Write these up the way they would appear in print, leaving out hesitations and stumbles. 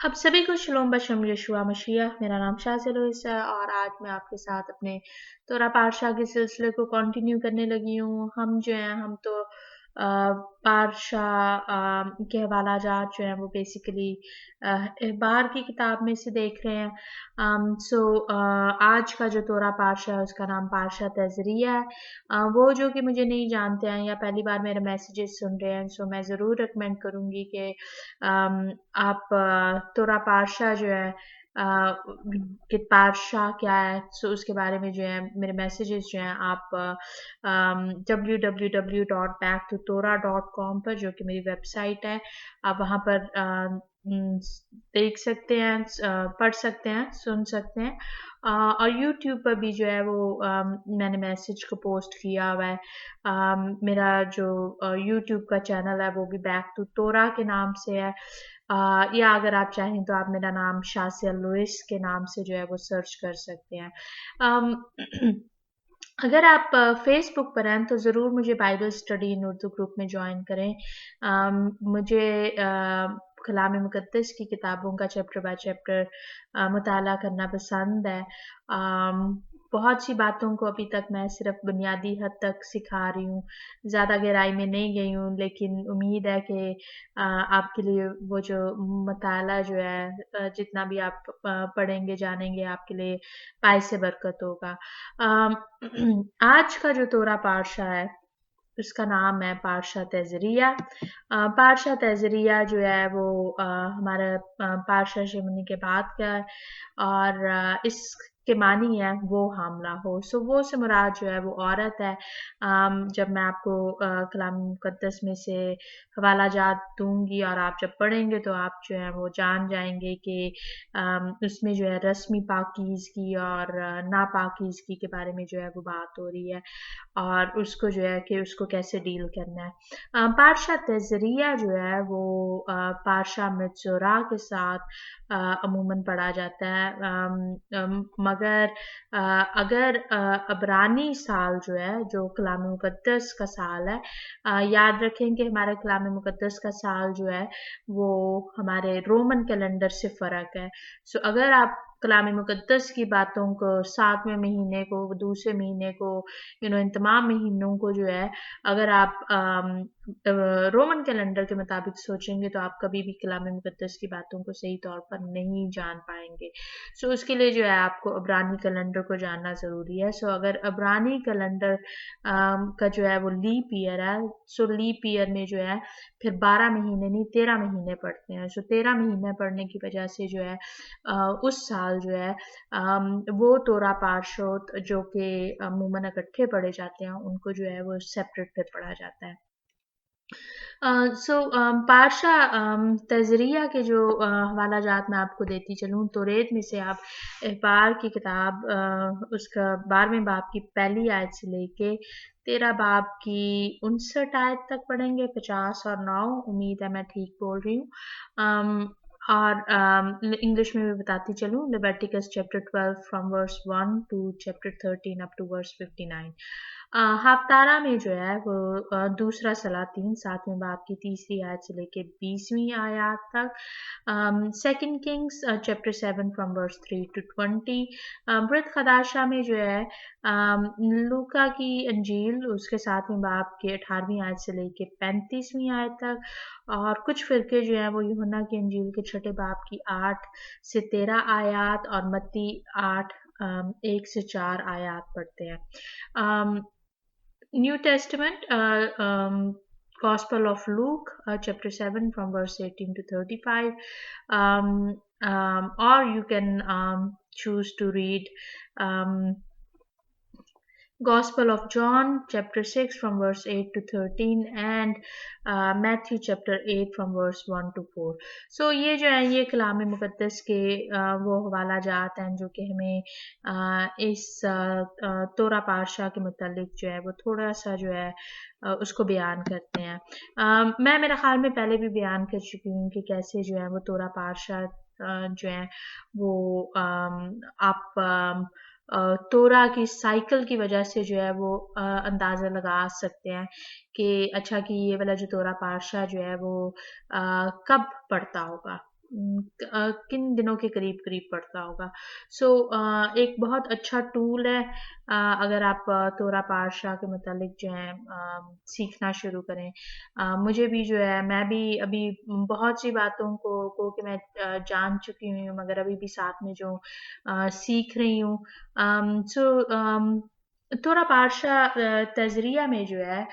आप सभी को शलोम बशम यशुआ मसीह। मेरा नाम शाज़िया लुइस है और आज मैं आपके साथ अपने तोरा पातशाह के सिलसिले को कंटिन्यू करने लगी हूँ। हम जो हैं हम तो पातशाह के हवाला जात जो हैं वो बेसिकली अखबार की किताब में से देख रहे हैं। आज का जो तोरा पातशाह है उसका नाम पातशाह तज़रिया है। वो जो कि मुझे नहीं जानते हैं या पहली बार मेरे मैसेजेस सुन रहे हैं, सो मैं ज़रूर रिकमेंड करूँगी कि आप तोरा पातशाह जो है कि पातशाह क्या है, सो उसके बारे में जो है मेरे मैसेजेस जो हैं आप www.backtotorah.com पर, जो कि मेरी वेबसाइट है, आप वहाँ पर देख सकते हैं, पढ़ सकते हैं, सुन सकते हैं। और यूट्यूब पर भी जो है वो मैंने मैसेज को पोस्ट किया हुआ है। मेरा जो यूट्यूब का चैनल है वो भी बैक टू तोरा के नाम से है। या अगर आप चाहें तो आप मेरा नाम शाज़िया लुइस के नाम से जो है वो सर्च कर सकते हैं। अम, अगर आप फेसबुक पर हैं तो ज़रूर मुझे Bible study in Urdu group में ज्वाइन करें। मुझे कलाम मुक़द्दस की किताबों का चैप्टर बाय चैप्टर मुताला करना पसंद है। बहुत सी बातों को अभी तक मैं सिर्फ बुनियादी हद तक सिखा रही हूँ, ज़्यादा गहराई में नहीं गई हूँ, लेकिन उम्मीद है कि आपके लिए वो जो मुताला जो है जितना भी आप पढ़ेंगे जानेंगे आपके लिए पाए से बरकत होगा। अम, आज का जो तोरा पातशाह है उसका नाम है पातशाह तज़रिया। पातशाह तज़रिया जो है वो हमारा पातशाह शिमनी के बाद का है और इसके मानी है वो हामला हो। सो वो से मुराद जो है वो औरत है। जब मैं आपको कलाम मुक़द्दस में से हवाला जात दूंगी और आप जब पढ़ेंगे तो आप जो है वो जान जाएंगे कि उसमें जो है रस्मी पाकीज़गी और नापाकीज़गी के बारे में जो है वो बात हो रही है और उसको जो है कि उसको कैसे डील करना है। पातशाह तज़रिया जो है वो पातशाह मित्ज़ोरा के साथ अमूमन पढ़ा जाता है। मगर अगर अबरानी साल जो है जो कलाम मुक़द्दस का साल है, याद रखें कि हमारे कलाम मुक़द्दस का साल जो है वो हमारे रोमन कैलेंडर से फ़र्क है। सो अगर आप कलाम मुक़द्दस की बातों को 7वें महीने को, दूसरे महीने को, इन तमाम महीनों को जो है अगर आप रोमन कैलेंडर के मुताबिक सोचेंगे तो आप कभी भी कलाम मुक़द्दस की बातों को सही तौर पर नहीं जान पाएंगे। सो उसके लिए जो है आपको अबरानी कैलेंडर को जानना ज़रूरी है। सो अगर अबरानी कैलेंडर का जो है वो लीप ईयर है, सो लीप ईयर में जो है फिर 12 महीने नहीं 13 महीने पड़ते हैं। सो 13 महीने पड़ने की वजह से जो है उस साल जो है वो तोरा पार्शोत जो कि अमूमन इकट्ठे पढ़े जाते हैं उनको जो है वो सेपरेट फिर पढ़ा जाता है। पातशाह तज़रिया के जो हवाला जात मैं आपको देती चलूँ, तौरेत में से आप अखबार की किताब उसका 12वें बाब की पहली आयत से लेके 13 बाब की 59 आयत तक पढ़ेंगे, 50 और 9, उम्मीद है मैं ठीक बोल रही हूँ। और इंग्लिश में भी बताती चलूँ, Leviticus chapter 12 from verse 1 to chapter 13 up to verse 59। Haftarah में जो है वो दूसरा सलातीन 7वें बाब की तीसरी आयत से लेके 20वीं आयत तक। Second Kings chapter 7 from verse 3 to 20। Brit Hadasha में जो है लूका की अंजील उसके 7वें बाब के 18वीं आयत से लेके 35वीं आयत तक। और कुछ फिरके जो हैं वो यूहन्ना की अंजील के 6 बाब की 8 से 13 आयत और मत्ती 8 1 से 4 आयत पढ़ते हैं। New Testament, Gospel of Luke, chapter 7 from verse 18 to 35. Or you can choose to read um, Gospel of John, chapter 6 from verse 8 to 13 and Matthew chapter 8 from verse 1 to 4. So ये जो है ये कलाम मुक़द्दस के वो हवाला जात हैं जो कि हमें इस तोरा पातशाह के मुतालिक जो है वो थोड़ा सा जो है उसको बयान करते हैं। मैं मेरे ख़्याल में पहले भी बयान कर चुकी हूँ कि कैसे जो है वो तोरा पातशाह जो है वो आप तोरा की साइकिल की वजह से जो है वो अंदाज़ा लगा सकते हैं कि अच्छा कि ये वाला जो तोरा पातशाह जो है वो कब पड़ता होगा। किन दिनों के करीब करीब पड़ता होगा। सो एक बहुत अच्छा टूल है। अगर आप तोरा पातशाह के मतलब जो है सीखना शुरू करें। मुझे भी जो है, मैं भी अभी बहुत सी बातों को कि मैं जान चुकी हुई हूँ, मगर अभी भी साथ में जो सीख रही हूँ। सो तोरा पातशाह तजरिया में जो है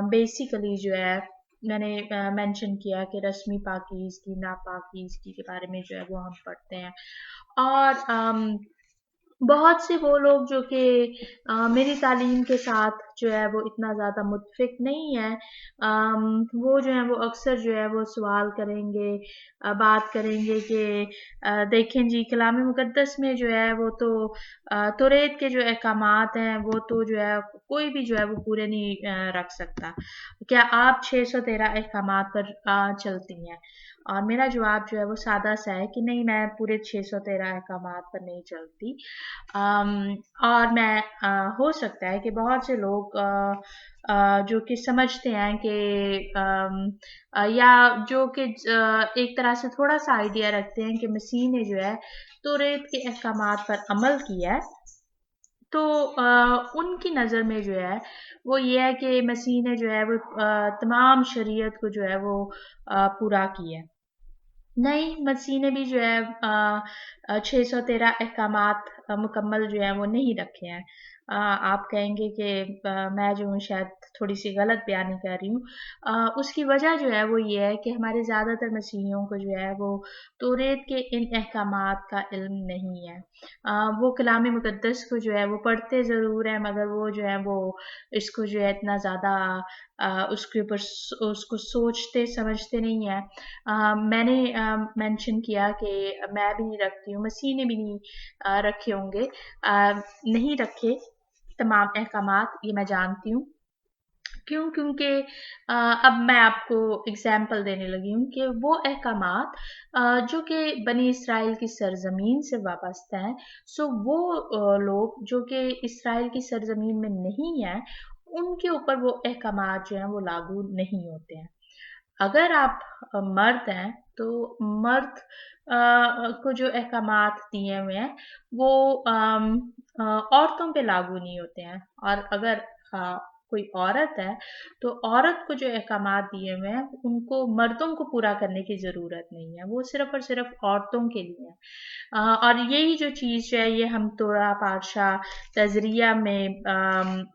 बेसिकली जो है, मैंने मेंशन किया कि रस्मी पाकीज़गी, नापाकीज़गी के बारे में जो है वो हम पढ़ते हैं। और बहुत से वो लोग जो कि मेरी तालीम के साथ जो है वो इतना ज़्यादा मुत्फ़िक नहीं है, वो जो है वो अक्सर जो है वो सवाल करेंगे, बात करेंगे कि देखें जी, कलाम मुक़द्दस में जो है वो तो तौरात के जो अहकामात हैं वो तो जो है कोई भी जो है वो पूरे नहीं रख सकता। क्या आप 613 अहकामात पर चलती हैं? और मेरा जवाब जो है वो सादा-सा है कि नहीं, मैं पूरे 613 अहकामात पर नहीं चलती। और मैं हो सकता है कि बहुत से लोग जो कि समझते हैं कि या जो कि एक तरह से थोड़ा-सा आइडिया रखते हैं कि मसीह ने जो है तौरात के अहकामात पर अमल किया है, तो उनकी नज़र में जो है वो ये है कि मसीह ने जो है वो तमाम शरीयत को जो है वो पूरा किया है। नहीं, मसीह ने भी जो है 613 अहकामात मुकम्मल जो है वो नहीं रखे हैं। आप कहेंगे कि मैं जो हूँ शायद थोड़ी-सी गलत बयानी कर रही हूँ। उसकी वजह जो है वो ये है कि हमारे ज़्यादातर मसीहियों को जो है वो तौरात के इन अहकामात का इल्म नहीं है। वो कलाम मुक़द्दस को जो है वो पढ़ते ज़रूर हैं, मगर वो जो है वो इसको जो है इतना ज़्यादा उसके ऊपर उसको सोचते समझते नहीं हैं। मैंने मेंशन किया कि मैं भी नहीं रखती हूँ, मसीह ने भी नहीं रखे होंगे, नहीं रखे तमाम अहकामात, ये मैं जानती हूँ। क्यों? क्योंकि अब मैं आपको एग्ज़ाम्पल देने लगी हूँ कि वो अहकामात जो कि बनी इसराइल की सरज़मीन से वाबस्ता हैं, सो वो लोग जो कि इसराइल की सरज़मीन में नहीं हैं, उनके ऊपर वो अहकामात जो हैं वो लागू नहीं होते हैं। अगर आप मर्द हैं, तो मर्द को जो अहकामात दिए हुए हैं वो औरतों पे लागू नहीं होते हैं, और अगर कोई औरत है, तो औरत को जो अहकामात दिए हुए हैं उनको मर्दों को पूरा करने की ज़रूरत नहीं है, वो सिर्फ़ और सिर्फ़ औरतों के लिए हैं। और यही जो चीज़ है ये हम तोरा पातशाह तज़रिया में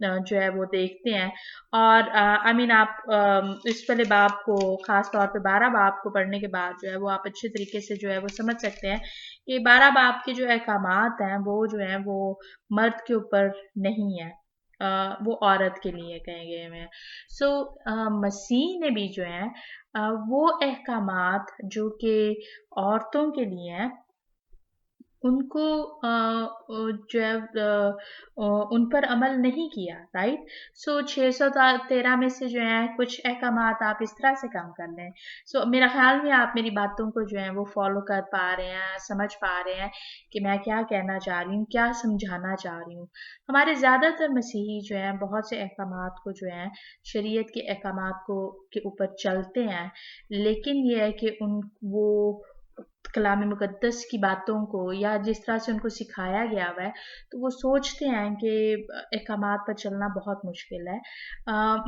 जो है वो देखते हैं। और आई मीन आप इस वाले बाब को ख़ास तौर पे 12 बाब को पढ़ने के बाद जो है वो आप अच्छे तरीके से जो है वो समझ सकते हैं कि 12 बाब के जो अहकामात हैं वो जो हैं वो मर्द के ऊपर नहीं है, वो औरत के लिए कहे गए हुए हैं। सो मसीह ने भी जो है वो अहकामात जो कि औरतों के लिए हैं उनको जो है उन पर अमल नहीं किया, राइट? सो 613 में से जो है कुछ अहकामात आप इस तरह से काम कर लें। सो मेरा ख्याल में आप मेरी बातों को जो है वो फॉलो कर पा रहे हैं, समझ पा रहे हैं कि मैं क्या कहना चाह रही हूँ, क्या समझाना चाह रही हूँ। हमारे ज़्यादातर मसीही जो हैं बहुत से अहकामात को जो है शरीयत के अहकामात को के ऊपर चलते हैं, लेकिन ये है कि उन वो कलाम मुक़द्दस की बातों को या जिस तरह से उनको सिखाया गया हुआ है, तो वो सोचते हैं कि अहकामात पर चलना बहुत मुश्किल है।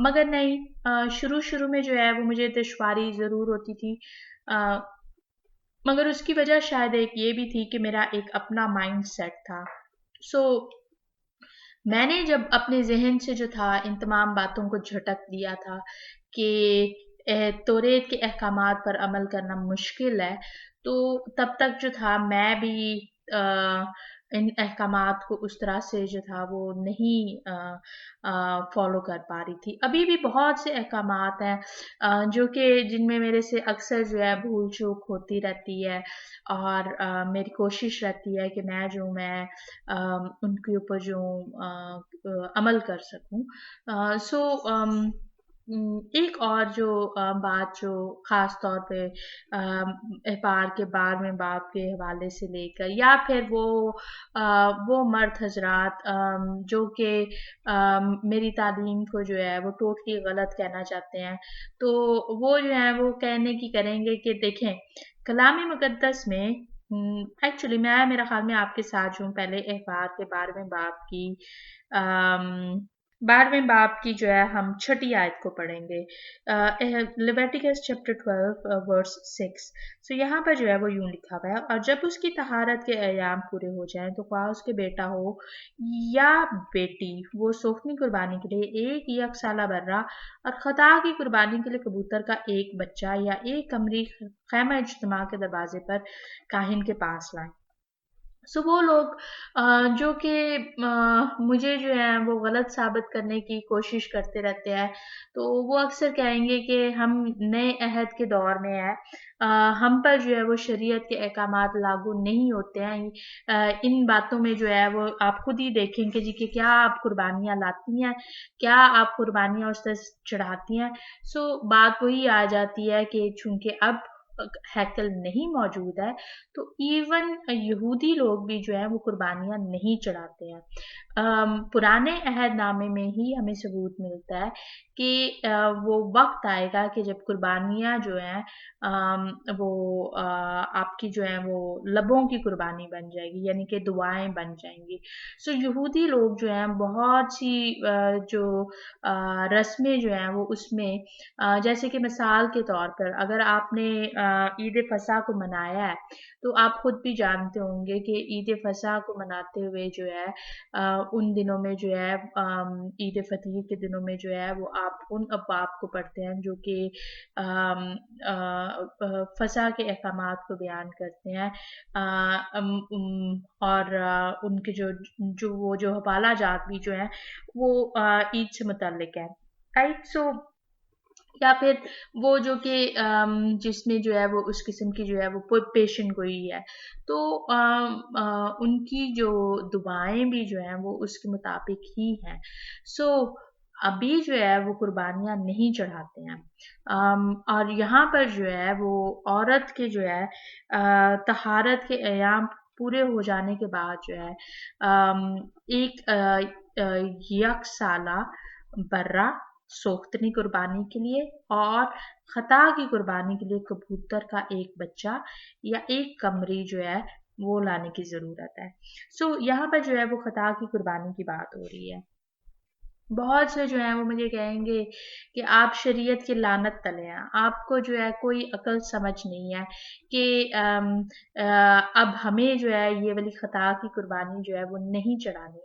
मगर नहीं, शुरू-शुरू में जो है वो मुझे दुश्वारी ज़रूर होती थी। अ, मगर उसकी वजह शायद एक ये भी थी कि मेरा एक अपना माइंडसेट था। सो मैंने जब अपने ज़हन से जो था इन तमाम बातों को झटक दिया था कि तौरात के अहकामात पर अमल करना मुश्किल है, तो तब तक जो था मैं भी अ, इन अहकामात को उस तरह से जो था वो नहीं फ़ॉलो कर पा रही थी। अभी भी बहुत से अहकामात हैं जो कि जिनमें मेरे से अक्सर जो है भूल-चूक होती रहती है, और मेरी कोशिश रहती है कि मैं उनके ऊपर जो अमल कर सकूँ। सो ایک اور جو بات جو خاص طور پہ احبار کے بار میں باپ کے حوالے سے لے کر، یا پھر وہ مرد حضرات جو کہ میری تعلیم کو جو ہے وہ ٹوٹلی غلط کہنا چاہتے ہیں، تو وہ جو ہے وہ کہنے کی کریں گے کہ دیکھیں کلام مقدس میں ایکچولی میرا خیال میں آپ کے ساتھ جو ہوں، پہلے احبار کے 12ویں باپ کی جو ہے ہم چھٹی آیت کو پڑھیں گے، لیویٹیکس چیپٹر 12 ورس 6۔ سو یہاں پر جو ہے وہ یوں لکھا ہوا ہے، اور جب اس کی طہارت کے ایام پورے ہو جائیں تو خواہ اس کے بیٹا ہو یا بیٹی، وہ سوکھنی قربانی کے لیے ایک یک سالہ برا اور خطا کی قربانی کے لیے کبوتر کا ایک بچہ یا ایک قمری خیمہ اجتماع کے دروازے پر کاہن کے پاس لائیں۔ سو وہ لوگ جو کہ مجھے جو ہے وہ غلط ثابت کرنے کی کوشش کرتے رہتے ہیں، تو وہ اکثر کہیں گے کہ ہم نئے عہد کے دور میں ہیں، ہم پر جو ہے وہ شریعت کے احکامات لاگو نہیں ہوتے ہیں۔ ان باتوں میں جو ہے وہ آپ خود ہی دیکھیں کہ جی کہ کیا آپ قربانیاں لاتی ہیں، کیا آپ قربانیاں اس طرح چڑھاتی ہیں۔ سو بات وہی آ جاتی ہے کہ چونکہ اب ہیکل نہیں موجود ہے، تو ایون یہودی لوگ بھی جو ہیں وہ قربانیاں نہیں چڑھاتے ہیں۔ پرانے عہد نامے میں ہی ہمیں ثبوت ملتا ہے کہ وہ وقت آئے گا کہ جب قربانیاں جو ہیں وہ آپ کی جو ہیں وہ لبوں کی قربانی بن جائے گی، یعنی کہ دعائیں بن جائیں گی۔ سو یہودی لوگ جو ہیں بہت سی جو رسمیں جو ہیں وہ اس میں جیسے کہ مثال کے طور پر اگر آپ نے عید فصح کو منایا ہے، تو آپ خود بھی جانتے ہوں گے کہ عید فصح کو مناتے ہوئے جو ہے ان دنوں میں جو ہے عید فطر کے دنوں میں جو ہے وہ آپ ان ابواب کو پڑھتے ہیں جو کہ فصح کے احکامات کو بیان کرتے ہیں، اور ان کے جو حوالہ جات بھی جو ہیں وہ عید سے متعلق ہے، رائٹ۔ سو یا پھر وہ جو کہ جس میں جو ہے وہ اس قسم کی جو ہے وہ پیشن گوئی ہے، تو ان کی جو دعائیں بھی جو ہیں وہ اس کے مطابق ہی ہیں۔ سو ابھی جو ہے وہ قربانیاں نہیں چڑھاتے ہیں، اور یہاں پر جو ہے وہ عورت کے جو ہے طہارت کے ایام پورے ہو جانے کے بعد جو ہے ایک یک سالہ برا سوختنی قربانی کے لیے اور خطا کی قربانی کے لیے کبوتر کا ایک بچہ یا ایک قمری جو ہے وہ لانے کی ضرورت ہے۔ سو یہاں پر جو ہے وہ خطا کی قربانی کی بات ہو رہی ہے۔ بہت سے جو ہیں وہ مجھے کہیں گے کہ آپ شریعت کے لعنت تلے ہیں، آپ کو جو ہے کوئی عقل سمجھ نہیں ہے کہ اب ہمیں جو ہے یہ والی خطا کی قربانی جو ہے وہ نہیں چڑھانی ہے۔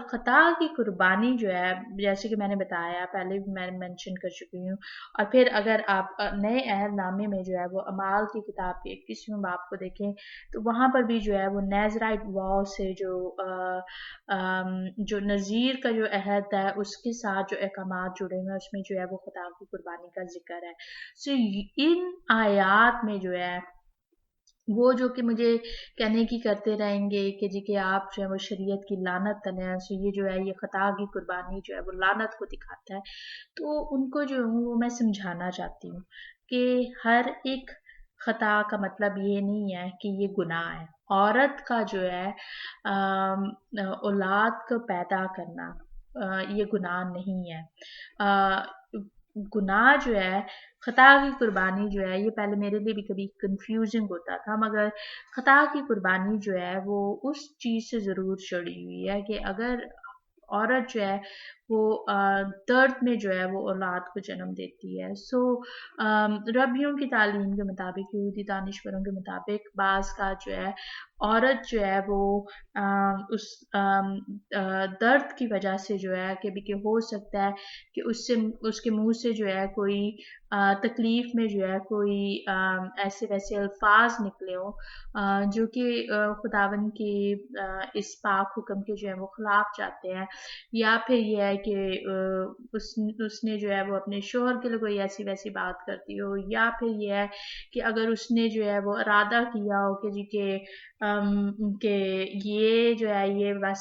خطا کی قربانی جو ہے جیسے کہ میں نے بتایا پہلے بھی میں مینشن کر چکی ہوں، اور پھر اگر آپ نئے عہد نامے میں جو ہے وہ اعمال کی کتاب کے 21ویں باب کو دیکھیں تو وہاں پر بھی جو ہے وہ نیزرائٹ واو سے جو نذیر کا جو عہد ہے اس کے ساتھ جو احکامات جڑے ہوئے ہیں اس میں جو ہے وہ خطا کی قربانی کا ذکر ہے۔ سو ان آیات میں جو ہے وہ جو کہ مجھے کہنے کی کرتے رہیں گے کہ جی کہ آپ جو ہے وہ شریعت کی لعنت تلے ہیں، سو یہ جو ہے یہ خطا کی قربانی جو ہے وہ لعنت کو دکھاتا ہے، تو ان کو جو ہوں وہ میں سمجھانا چاہتی ہوں کہ ہر ایک خطا کا مطلب یہ نہیں ہے کہ یہ گناہ ہے۔ عورت کا جو ہے اولاد کو پیدا کرنا یہ گناہ نہیں ہے۔ گناہ جو ہے خطا کی قربانی جو ہے یہ پہلے میرے لیے بھی کبھی کنفیوزنگ ہوتا تھا، مگر خطا کی قربانی جو ہے وہ اس چیز سے ضرور جڑی ہوئی ہے کہ اگر عورت جو ہے وہ درد میں جو ہے وہ اولاد کو جنم دیتی ہے، سو ربیوں کی تعلیم کے مطابق، یہودی دانشوروں کے مطابق بعض کا جو ہے عورت جو ہے وہ اس درد کی وجہ سے جو ہے کہ ہو سکتا ہے کہ اس کے منہ سے جو ہے کوئی تکلیف میں جو ہے کوئی ایسے ویسے الفاظ نکلے ہوں جو کہ خداوند کے اس پاک حکم کے جو ہے وہ خلاف جاتے ہیں، یا پھر یہ ہے ہے کہ उसने जो है वो अपने शोहर के लिए कोई ऐसी वैसी बात करती हो, या फिर ये है कि अगर उसने जो है वो इरादा किया हो कि जी कि ये जो है ये बस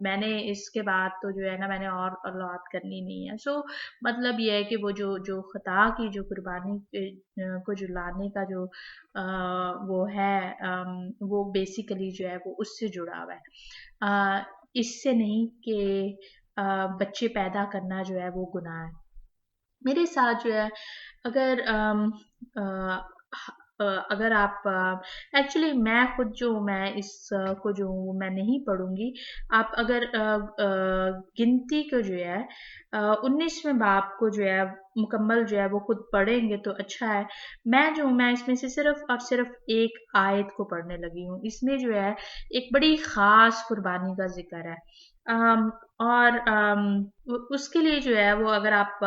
मैंने इसके बाद तो जो है ना मैंने और औलाद करनी नहीं है। सो मतलब ये है कि वो जो जो खता की जो कुर्बानी को जो लाने का जो वो है वो बेसिकली जो है वो उससे जुड़ा हुआ है, इससे नहीं कि बच्चे पैदा करना जो है वो गुनाह है। मेरे साथ जो है अगर अगर आप एक्चुअली मैं खुद जो मैं इस को जो मैं नहीं पढ़ूंगी, आप अगर गिनती को जो है 19वें बाब को जो है मुकम्मल जो है वो खुद पढ़ेंगे तो अच्छा है। मैं इसमें से सिर्फ और सिर्फ एक आयत को पढ़ने लगी हूँ। इसमें जो है एक बड़ी खास कुर्बानी का जिक्र है। अम, और उसके लिए जो है वो अगर आप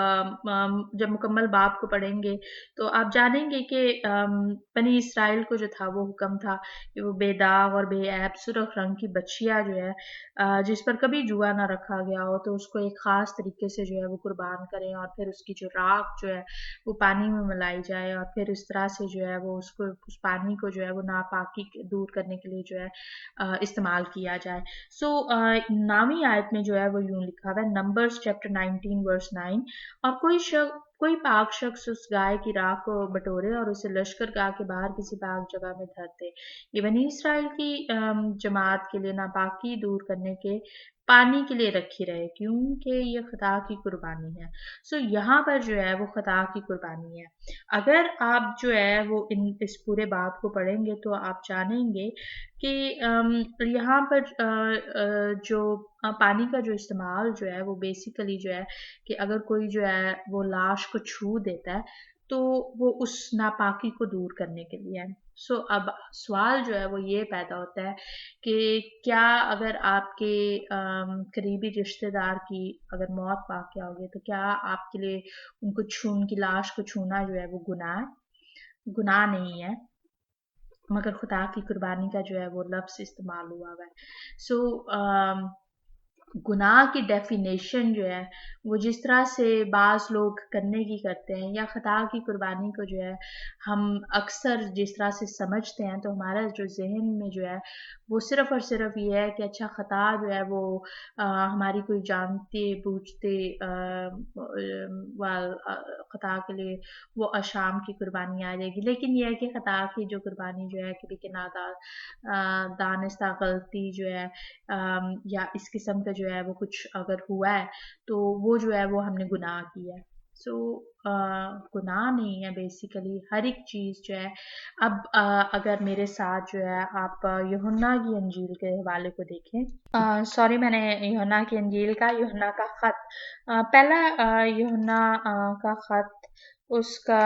जब मुकम्मल बाब को पढ़ेंगे तो आप जानेंगे कि बनी इसराइल को जो था वो हुक्म था कि वो बेदाग और बेऐब सुर्ख रंग की बच्चियां जो है जिस पर कभी जुआ ना रखा गया हो तो उसको एक खास तरीके से जो है वो कुर्बान करें, और फिर उसकी जो राख जो है वो पानी में मिलाई जाए, और फिर इस तरह से जो है वो उसको उस पानी को जो है वो नापाकी दूर करने के लिए जो है इस्तेमाल किया जाए। सो 9वीं आयत में जो है वो यूं लिखा हुआ है, नंबर्स चैप्टर 19 वर्स 9, और कोई पाक शख्स उस गाय की राख को बटोरे और उसे लश्कर गाह के बाहर किसी पाक जगह में धर दे। ये बनी इसराइल की जमात के लिए नापाकी दूर करने के पानी के लिए रखी रहे, क्योंकि ये खुदा की कुर्बानी है। सो यहाँ पर जो है वो खुदा की कुर्बानी है। अगर आप जो है वो इस पूरे बात को पढ़ेंगे तो आप जानेंगे कि यहाँ पर जो पानी का जो इस्तेमाल जो है वो बेसिकली जो है कि अगर कोई जो है वो लाश को छू देता है तो वो उस नापाकी को दूर करने के लिए है। सो अब सवाल जो है वो ये पैदा होता है कि क्या अगर आपके करीबी रिश्तेदार की अगर मौत वाक़या होगी तो क्या आपके लिए उनकी लाश को छूना जो है वो गुनाह है? गुनाह नहीं है, मगर खुदा की कुर्बानी का जो है वो लफ्ज़ इस्तेमाल हुआ हुआ है। सो गुनाह की डेफिनेशन जो है वो जिस तरह से बाज़ लोग करने की करते हैं, या खता की कुर्बानी को जो है हम अक्सर जिस तरह से समझते हैं तो हमारा जो जहन में जो है वो सिर्फ और सिर्फ ये है कि अच्छा खता जो है वो हमारी कोई जानते बूझते खता के लिए वो अशाम की कुर्बानी आ जाएगी। लेकिन यह है कि खता की जो कुर्बानी जो है कभी कि दानिस्ता गलती जो है या इस किस्म का जो है वो कुछ अगर हुआ है तो वो जो है वो हमने गुनाह किया है। सो गुनाह नहीं है बेसिकली हर एक चीज़ जो है। अब अगर मेरे साथ जो है आप यूहन्ना की अंजील के हवाले को देखें, सॉरी मैंने यूहन्ना की अंजील का यूहन्ना का ख़त पहला यूहन्ना का ख़त उसका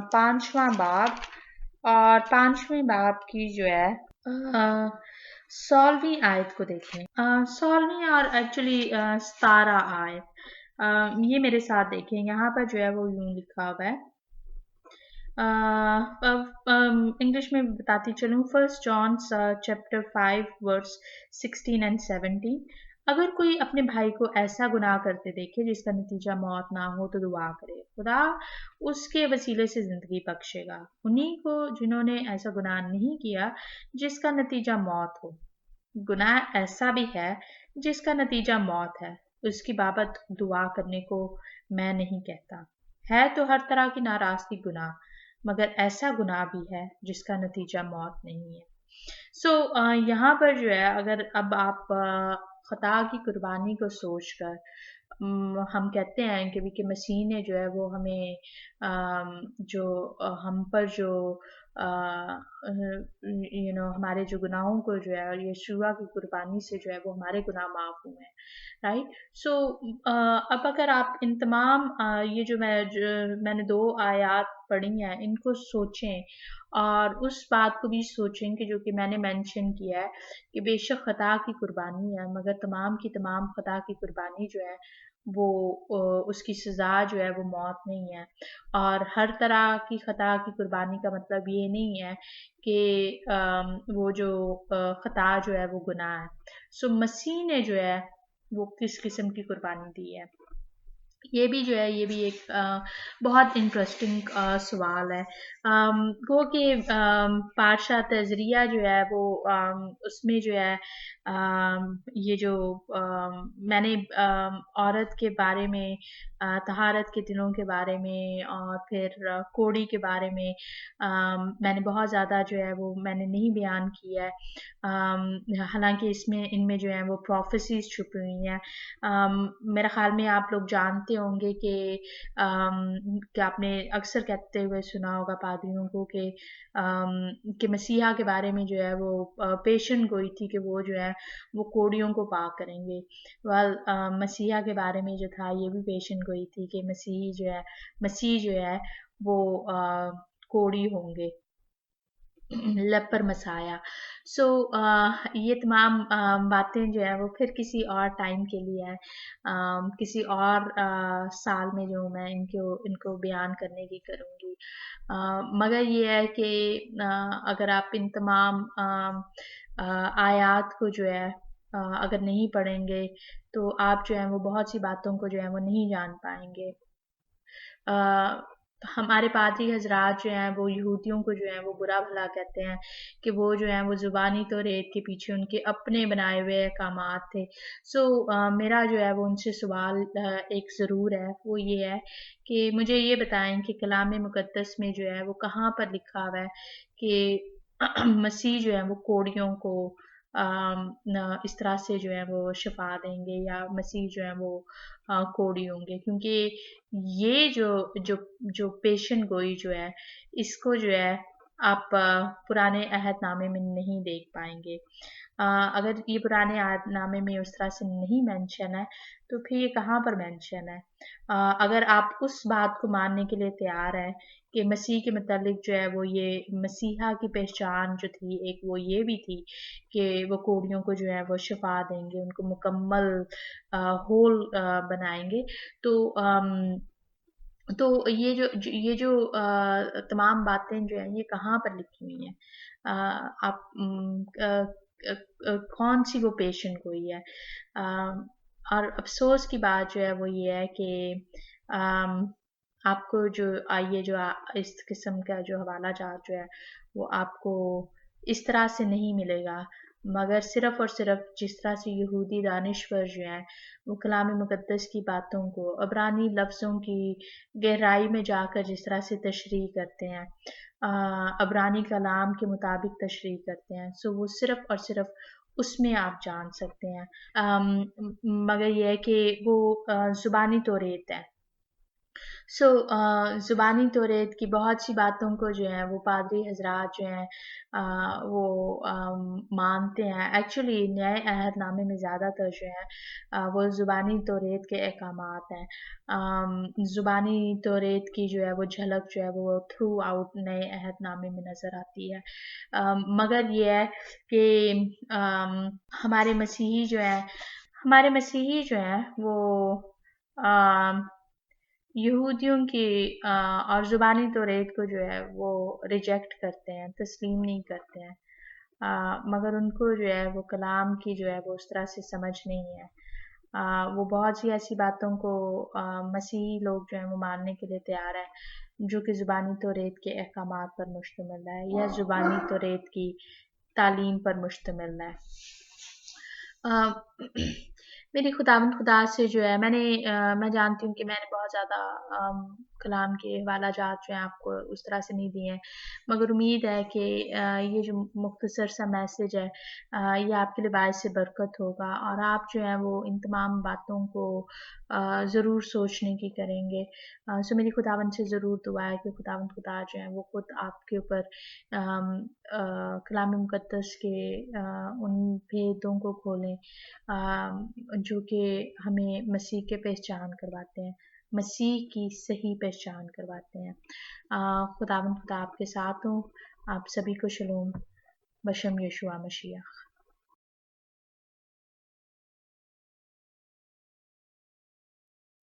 5वां बाब और 5वें बाब की जो है 16वीं आयत को देखें। 16वीं और एक्चुअली 17 आयत ये मेरे साथ देखें। यहाँ पर जो है वो यूं लिखा हुआ है, इंग्लिश में बताती चलूँ। First John chapter 5 verse 16 and 17। अगर कोई अपने भाई को ऐसा गुनाह करते देखे जिसका नतीजा मौत ना हो तो दुआ करे, खुदा उसके वसीले से जिंदगी बख्शेगा। उन्हीं को जिन्होंने ऐसा गुनाह नहीं किया जिसका नतीजा मौत हो। गुनाह ऐसा भी है जिसका नतीजा मौत है, उसकी बाबत दुआ करने को मैं नहीं कहता। है तो हर तरह की नाराजगी गुनाह, मगर ऐसा गुनाह भी है जिसका नतीजा मौत नहीं है। सो यहाँ पर जो है अगर अब आप खता की कुर्बानी को सोचकर हम कहते हैं कि मसीह ने जो है वो हमें जो हम पर जो हमारे जो गुनाहों को जो है और यीशुआ की कुर्बानी से जो है वो हमारे गुनाह माफ हुए हैं, राइट। सो अब अगर आप इन तमाम ये जो मैंने 2 आयत पढ़ी हैं इनको सोचें और उस बात को भी सोचें कि जो कि मैंने मेंशन किया है कि बेशक खता की कुर्बानी है, मगर तमाम की तमाम खता की कुर्बानी जो है वो उसकी सज़ा जो है वो मौत नहीं है। और हर तरह की खता की कुर्बानी का मतलब ये नहीं है कि वो जो खता जो है वो गुनाह है। सो मसीह ने जो है وہ کس قسم کی قربانی دی ہے. یہ بھی جو ہے یہ بھی ایک بہت انٹرسٹنگ سوال ہے. گو کہ پادشاہ تزریہ جو ہے وہ اس میں جو ہے یہ جو میں نے عورت کے بارے میں طہارت کے دنوں کے بارے میں اور پھر کوڑی کے بارے میں میں نے بہت زیادہ جو ہے وہ میں نے نہیں بیان کیا ہے. حالانکہ ان میں جو ہے وہ پروفیسیز چھپی ہوئی ہیں. میرا خیال میں آپ لوگ جانتے ہوں گے کہ آپ نے اکثر کہتے ہوئے سنا ہوگا پادریوں کو کہ مسیحا کے بارے میں جو ہے وہ پیشن گوئی تھی کہ وہ جو ہے وہ کوڑیوں کو پاک کریں گے. مسیحا کے بارے میں جو تھا یہ بھی پیشن گوئی تھی کہ مسیح جو ہے وہ کوڑی ہوں گے، لیپر مسایا. سو یہ تمام باتیں جو ہے وہ پھر کسی اور ٹائم کے لیے ہے، کسی اور سال میں جو میں ان کو بیان کرنے کی کروں گی. مگر یہ ہے کہ اگر آپ ان تمام آیات کو جو ہے اگر نہیں پڑھیں گے تو آپ جو ہے وہ بہت سی باتوں کو جو ہے وہ نہیں جان پائیں گے. ہمارے پادری حضرات جو ہیں وہ یہودیوں کو جو ہے وہ برا بھلا کہتے ہیں کہ وہ جو ہیں وہ زبانی توریت کے پیچھے ان کے اپنے بنائے ہوئے احکامات تھے. سو میرا جو ہے وہ ان سے سوال ایک ضرور ہے، وہ یہ ہے کہ مجھے یہ بتائیں کہ کلام مقدس میں جو ہے وہ کہاں پر لکھا ہوا ہے کہ مسیح جو ہے وہ کوڑیوں کو اس طرح سے جو ہے وہ شفا دیں گے یا مسیح جو ہے وہ کوڑی ہوں گے. کیونکہ یہ جو پیشن گوئی جو ہے اس کو جو ہے آپ پرانے عہد نامے میں نہیں دیکھ پائیں گے. اگر یہ پرانے عہد نامے میں اس طرح سے نہیں مینشن ہے تو پھر یہ کہاں پر مینشن ہے؟ اگر آپ اس بات کو ماننے کے لیے تیار ہیں کہ مسیح کے متعلق جو ہے وہ یہ مسیحا کی پہچان جو تھی ایک وہ یہ بھی تھی کہ وہ کوڑیوں کو جو ہے وہ شفا دیں گے، ان کو مکمل ہول بنائیں گے، تو یہ جو تمام باتیں جو ہیں یہ کہاں پر لکھی ہوئی ہیں؟ آپ کون سی وہ پیشن گوئی ہے؟ اور افسوس کی بات جو ہے وہ یہ ہے کہ آپ کو جو اس قسم کا جو حوالہ جات جو ہے وہ آپ کو اس طرح سے نہیں ملے گا، مگر صرف اور صرف جس طرح سے یہودی دانشور جو ہیں وہ کلام مقدس کی باتوں کو عبرانی لفظوں کی گہرائی میں جا کر جس طرح سے تشریح کرتے ہیں، عبرانی کلام کے مطابق تشریح کرتے ہیں، سو وہ صرف اور صرف اس میں آپ جان سکتے ہیں. مگر یہ ہے کہ وہ زبانی توریت ہے. سو زبانی توریت کی بہت سی باتوں کو جو ہے وہ پادری حضرات جو ہیں وہ مانتے ہیں. ایکچولی نئے عہد نامے میں زیادہ تر جو ہے وہ زبانی توریت کے احکامات ہیں. زبانی توریت کی جو ہے وہ جھلک جو ہے وہ تھرو آؤٹ نئے عہد نامے میں نظر آتی ہے. مگر یہ ہے کہ ہمارے مسیحی جو ہیں وہ یہودیوں کی اور زبانی توریت کو جو ہے وہ ریجیکٹ کرتے ہیں، تسلیم نہیں کرتے ہیں، مگر ان کو جو ہے وہ کلام کی جو ہے وہ اس طرح سے سمجھ نہیں ہے. وہ بہت سی ایسی باتوں کو مسیحی لوگ جو ہیں وہ ماننے کے لیے تیار ہیں جو کہ زبانی توریت کے احکامات پر مشتمل ہے یا زبانی توریت کی تعلیم پر مشتمل ہے. میری خداوند خدا سے جو ہے میں جانتی ہوں کہ میں نے بہت زیادہ کلام کے حوالہ جات جو ہیں آپ کو اس طرح سے نہیں دیے ہیں، مگر امید ہے کہ یہ جو مختصر سا میسج ہے یہ آپ کے لیے باعث سے برکت ہوگا اور آپ جو ہیں وہ ان تمام باتوں کو ضرور سوچنے کی کریں گے. سو میری خداوند سے ضرور دعا ہے کہ خداوند خدا جو ہیں وہ خود آپ کے اوپر کلام مقدس کے ان بھیدوں کو کھولیں جو کہ ہمیں مسیح کے پہچان کرواتے ہیں، مسیح کی صحیح پہچان کرواتے ہیں. خداوند خدا آپ کے ساتھ ہوں. آپ سبھی کو شلوم بشم یشوع مسیح.